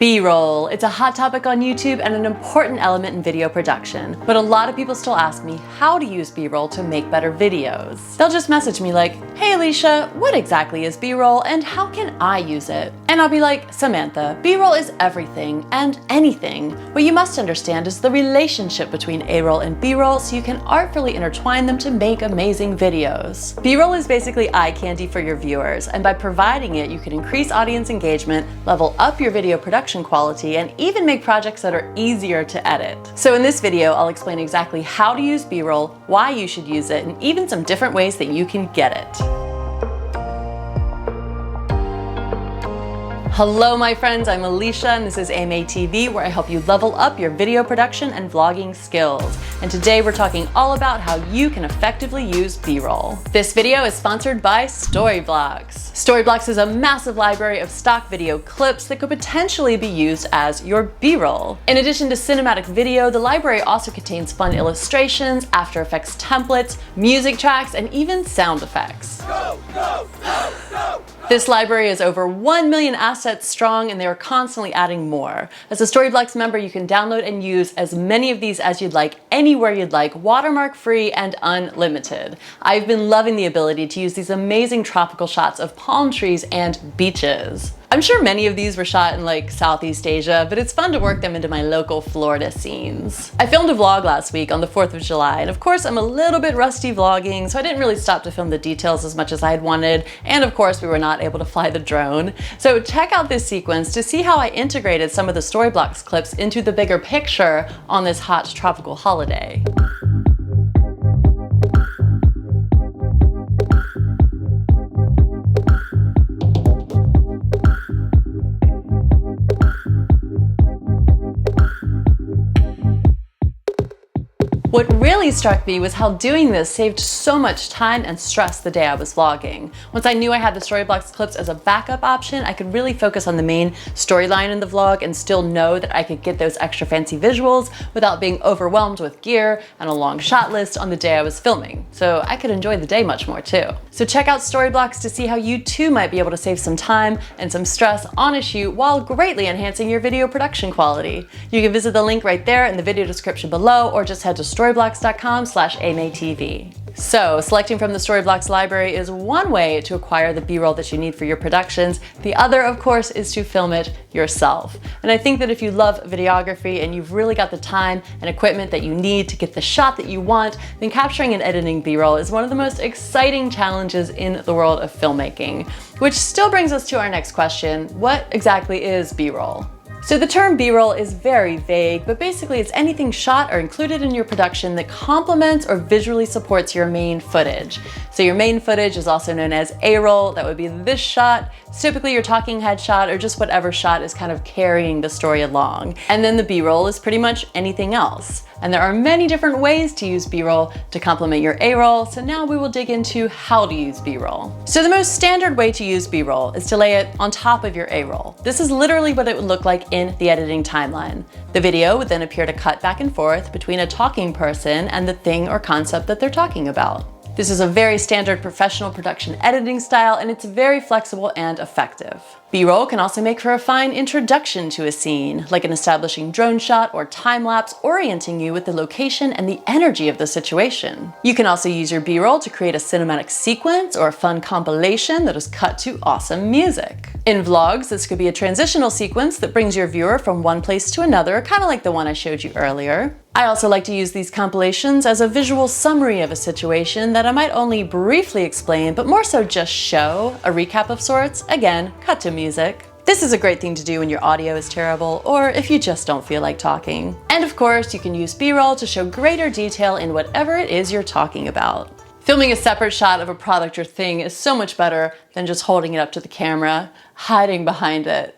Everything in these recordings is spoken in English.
B-roll. It's a hot topic on YouTube and an important element in video production, but a lot of people still ask me how to use B-roll to make better videos. They'll just message me like, "Hey Alicia, what exactly is B-roll and how can I use it?" And I'll be like, "Samantha, B-roll is everything and anything. What you must understand is the relationship between A-roll and B-roll so you can artfully intertwine them to make amazing videos." B-roll is basically eye candy for your viewers, and by providing it, you can increase audience engagement, level up your video production quality, and even make projects that are easier to edit. So in this video, I'll explain exactly how to use B-roll, why you should use it, and even some different ways that you can get it. Hello my friends, I'm Alicia and this is AMaeTV, where I help you level up your video production and vlogging skills. And today we're talking all about how you can effectively use B-roll. This video is sponsored by Storyblocks. Storyblocks is a massive library of stock video clips that could potentially be used as your B-roll. In addition to cinematic video, the library also contains fun illustrations, After Effects templates, music tracks, and even sound effects. Go, go, go, go. This library is over 1 million assets strong and they are constantly adding more. As a Storyblocks member, you can download and use as many of these as you'd like, anywhere you'd like, watermark free and unlimited. I've been loving the ability to use these amazing tropical shots of palm trees and beaches. I'm sure many of these were shot in like Southeast Asia, but it's fun to work them into my local Florida scenes. I filmed a vlog last week on the 4th of July, and of course I'm a little bit rusty vlogging, so I didn't really stop to film the details as much as I had wanted, and of course we were not able to fly the drone. So check out this sequence to see how I integrated some of the Storyblocks clips into the bigger picture on this hot tropical holiday. What really struck me was how doing this saved so much time and stress the day I was vlogging. Once I knew I had the Storyblocks clips as a backup option, I could really focus on the main storyline in the vlog and still know that I could get those extra fancy visuals without being overwhelmed with gear and a long shot list on the day I was filming. So I could enjoy the day much more too. So check out Storyblocks to see how you too might be able to save some time and some stress on a shoot while greatly enhancing your video production quality. You can visit the link right there in the video description below or just head to storyblocks.com/AMaeTV. So, selecting from the Storyblocks library is one way to acquire the B-roll that you need for your productions. The other, of course, is to film it yourself. And I think that if you love videography and you've really got the time and equipment that you need to get the shot that you want, then capturing and editing B-roll is one of the most exciting challenges in the world of filmmaking. Which still brings us to our next question: what exactly is B-roll? So the term B-roll is very vague, but basically it's anything shot or included in your production that complements or visually supports your main footage. So your main footage is also known as A-roll. That would be this shot. It's typically your talking head shot or just whatever shot is kind of carrying the story along. And then the B-roll is pretty much anything else. And there are many different ways to use B-roll to complement your A-roll, so now we will dig into how to use B-roll. So the most standard way to use B-roll is to lay it on top of your A-roll. This is literally what it would look like in the editing timeline. The video would then appear to cut back and forth between a talking person and the thing or concept that they're talking about. This is a very standard professional production editing style, and it's very flexible and effective. B-roll can also make for a fine introduction to a scene, like an establishing drone shot or time-lapse orienting you with the location and the energy of the situation. You can also use your B-roll to create a cinematic sequence or a fun compilation that is cut to awesome music. In vlogs, this could be a transitional sequence that brings your viewer from one place to another, kind of like the one I showed you earlier. I also like to use these compilations as a visual summary of a situation that I might only briefly explain, but more so just show a recap of sorts, again, cut to music. This is a great thing to do when your audio is terrible or if you just don't feel like talking. And of course, you can use B-roll to show greater detail in whatever it is you're talking about. Filming a separate shot of a product or thing is so much better than just holding it up to the camera, hiding behind it,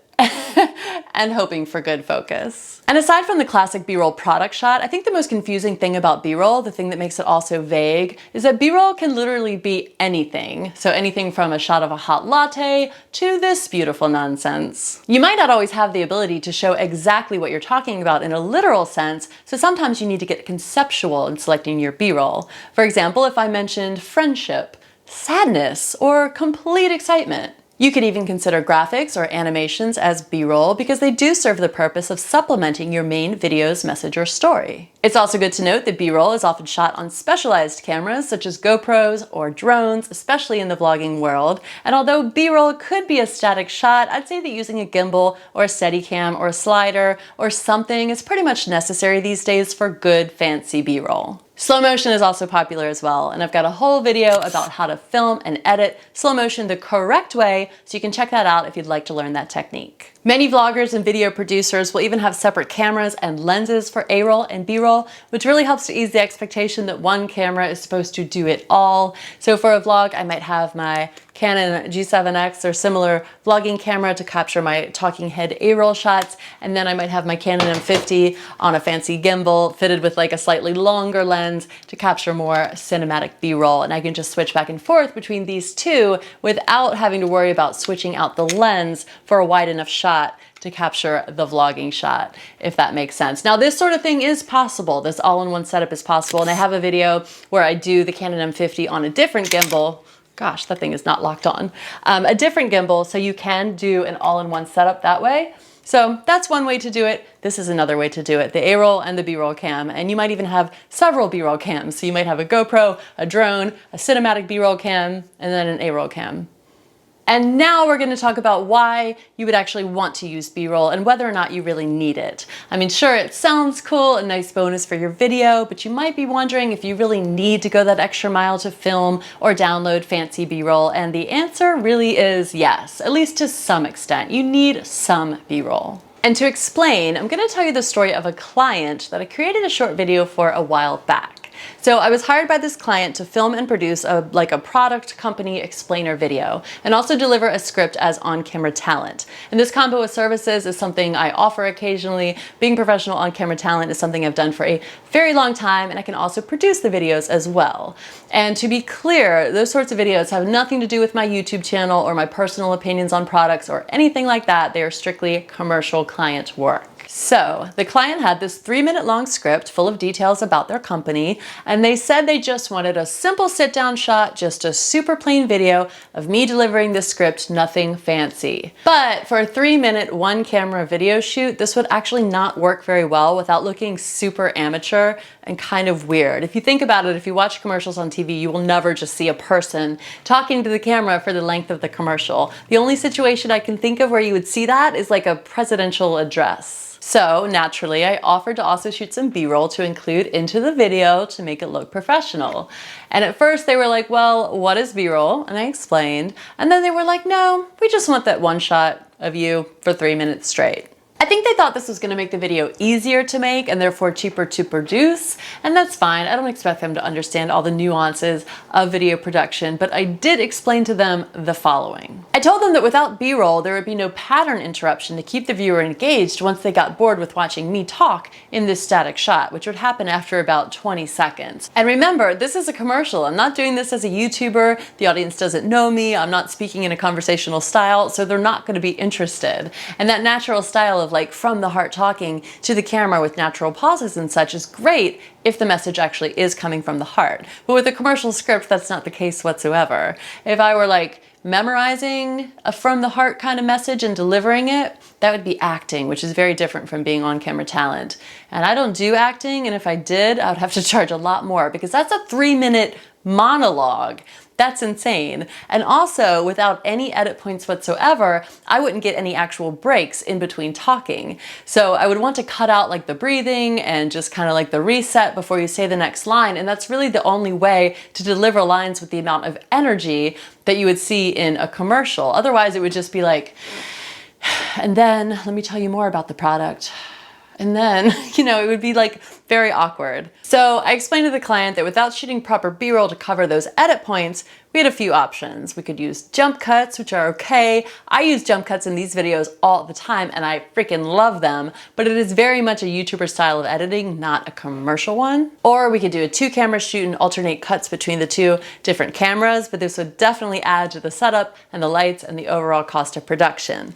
and hoping for good focus. And aside from the classic B-roll product shot, I think the most confusing thing about B-roll, the thing that makes it all so vague, is that B-roll can literally be anything. So anything from a shot of a hot latte to this beautiful nonsense. You might not always have the ability to show exactly what you're talking about in a literal sense, so sometimes you need to get conceptual in selecting your B-roll. For example, if I mentioned friendship, sadness, or complete excitement, You could even consider graphics or animations as B-roll because they do serve the purpose of supplementing your main video's message or story. It's also good to note that B-roll is often shot on specialized cameras such as GoPros or drones, especially in the vlogging world. And although B-roll could be a static shot, I'd say that using a gimbal or a Steadicam or a slider or something is pretty much necessary these days for good fancy B-roll. Slow motion is also popular as well, and I've got a whole video about how to film and edit slow motion the correct way, so you can check that out if you'd like to learn that technique. Many vloggers and video producers will even have separate cameras and lenses for A-roll and B-roll, which really helps to ease the expectation that one camera is supposed to do it all. So for a vlog, I might have my Canon G7X or similar vlogging camera to capture my talking head A-roll shots, and then I might have my Canon M50 on a fancy gimbal fitted with like a slightly longer lens to capture more cinematic B-roll, and I can just switch back and forth between these two without having to worry about switching out the lens for a wide enough shot to capture the vlogging shot, if that makes sense. Now, this sort of thing is possible. This all-in-one setup is possible, and I have a video where I do the Canon M50 on a different gimbal. Gosh, that thing is not locked on. A different gimbal, so you can do an all-in-one setup that way. So that's one way to do it. This is another way to do it, the A-roll and the B-roll cam. And you might even have several B-roll cams. So you might have a GoPro, a drone, a cinematic B-roll cam, and then an A-roll cam. And now we're going to talk about why you would actually want to use B-roll and whether or not you really need it. I mean, sure, it sounds cool, a nice bonus for your video, but you might be wondering if you really need to go that extra mile to film or download fancy B-roll, and the answer really is yes, at least to some extent. You need some B-roll. And to explain, I'm going to tell you the story of a client that I created a short video for a while back. So I was hired by this client to film and produce a product company explainer video and also deliver a script as on-camera talent. And this combo of services is something I offer occasionally. Being professional on-camera talent is something I've done for a very long time, and I can also produce the videos as well. And to be clear, those sorts of videos have nothing to do with my YouTube channel or my personal opinions on products or anything like that. They are strictly commercial client work. So the client had this 3-minute long script full of details about their company, and they said they just wanted a simple sit-down shot, just a super plain video of me delivering the script, nothing fancy. But for a 3-minute one-camera video shoot, this would actually not work very well without looking super amateur and kind of weird. If you think about it, if you watch commercials on TV, you will never just see a person talking to the camera for the length of the commercial. The only situation I can think of where you would see that is like a presidential address. So naturally, I offered to also shoot some B-roll to include into the video to make it look professional. And at first they were like, well, what is B-roll? And I explained. And then they were like, no, we just want that one shot of you for 3 minutes straight. I think they thought this was going to make the video easier to make and therefore cheaper to produce, and that's fine. I don't expect them to understand all the nuances of video production, but I did explain to them the following. I told them that without B-roll, there would be no pattern interruption to keep the viewer engaged once they got bored with watching me talk in this static shot, which would happen after about 20 seconds. And remember, this is a commercial. I'm not doing this as a YouTuber. The audience doesn't know me. I'm not speaking in a conversational style, so they're not going to be interested. And that natural style of like from the heart talking to the camera with natural pauses and such is great if the message actually is coming from the heart. But with a commercial script, that's not the case whatsoever. If I were like memorizing a from the heart kind of message and delivering it, that would be acting, which is very different from being on-camera talent. And I don't do acting, and if I did, I would have to charge a lot more because that's a 3-minute monologue. That's insane. And also, without any edit points whatsoever, I wouldn't get any actual breaks in between talking. So I would want to cut out like the breathing and just kind of like the reset before you say the next line. And that's really the only way to deliver lines with the amount of energy that you would see in a commercial. Otherwise, it would just be like, and then let me tell you more about the product. And then, you know, it would be like very awkward. So I explained to the client that without shooting proper B-roll to cover those edit points, we had a few options. We could use jump cuts, which are okay. I use jump cuts in these videos all the time and I freaking love them, but it is very much a YouTuber style of editing, not a commercial one. Or we could do a 2-camera shoot and alternate cuts between the 2 different cameras, but this would definitely add to the setup and the lights and the overall cost of production.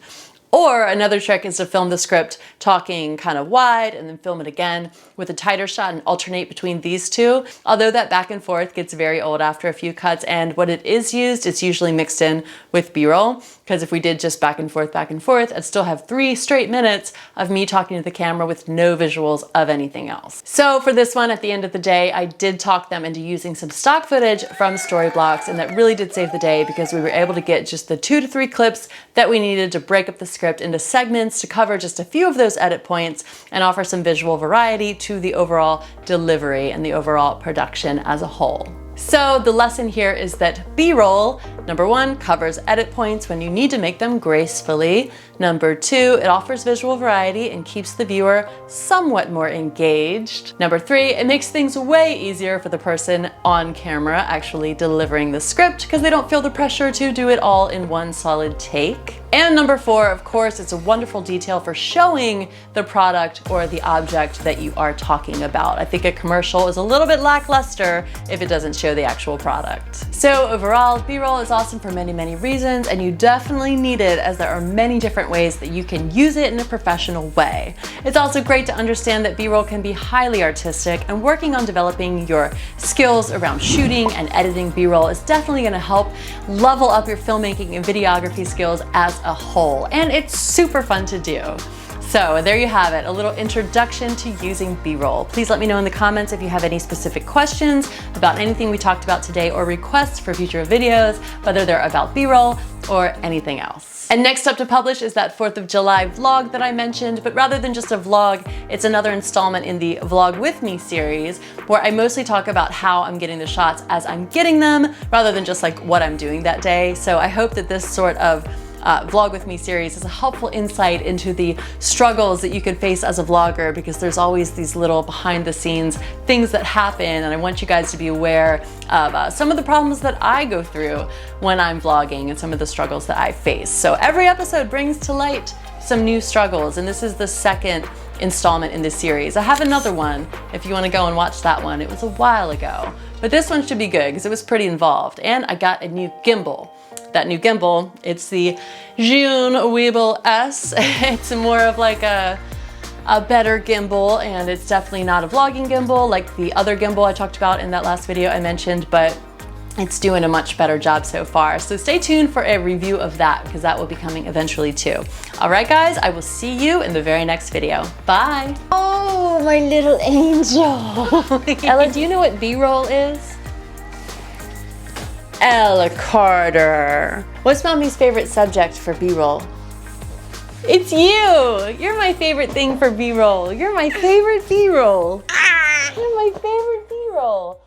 Or another trick is to film the script talking kind of wide and then film it again with a tighter shot and alternate between these two. Although that back and forth gets very old after a few cuts, and when it is used, it's usually mixed in with B-roll, because if we did just back and forth, I'd still have 3 straight minutes of me talking to the camera with no visuals of anything else. So for this one, at the end of the day, I did talk them into using some stock footage from Storyblocks, and that really did save the day because we were able to get just the 2 to 3 clips that we needed to break up the script into segments to cover just a few of those edit points and offer some visual variety to the overall delivery and the overall production as a whole. So the lesson here is that B-roll, number 1, covers edit points when you need to make them gracefully. Number 2, it offers visual variety and keeps the viewer somewhat more engaged. Number 3, it makes things way easier for the person on camera actually delivering the script because they don't feel the pressure to do it all in one solid take. And number 4, of course, it's a wonderful detail for showing the product or the object that you are talking about. I think a commercial is a little bit lackluster if it doesn't show the actual product. So overall, B-roll is awesome for many, many reasons, and you definitely need it as there are many different ways that you can use it in a professional way. It's also great to understand that B-roll can be highly artistic, and working on developing your skills around shooting and editing B-roll is definitely going to help level up your filmmaking and videography skills as a whole, and it's super fun to do. So there you have it, a little introduction to using B-roll. Please let me know in the comments if you have any specific questions about anything we talked about today or requests for future videos, whether they're about B-roll or anything else. And next up to publish is that 4th of July vlog that I mentioned, but rather than just a vlog, it's another installment in the Vlog With Me series where I mostly talk about how I'm getting the shots as I'm getting them, rather than just like what I'm doing that day. So I hope that this sort of Vlog With Me series is a helpful insight into the struggles that you could face as a vlogger, because there's always these little behind the scenes things that happen, and I want you guys to be aware of some of the problems that I go through when I'm vlogging and some of the struggles that I face. So every episode brings to light some new struggles, and this is the 2nd installment in this series. I have another one if you want to go and watch that one. It was a while ago, but this one should be good because it was pretty involved, and I got a new gimbal. That new gimbal, it's the June Weeble S. It's more of like a better gimbal, and it's definitely not a vlogging gimbal like the other gimbal I talked about in that last video I mentioned, but it's doing a much better job so far. So stay tuned for a review of that, because that will be coming eventually too. All right guys, I will see you in the very next video. Bye. Oh, my little angel. Ella, do you know what B-roll is? Ella Carter. What's mommy's favorite subject for B-roll? It's you! You're my favorite thing for B-roll. You're my favorite B-roll. You're my favorite B-roll.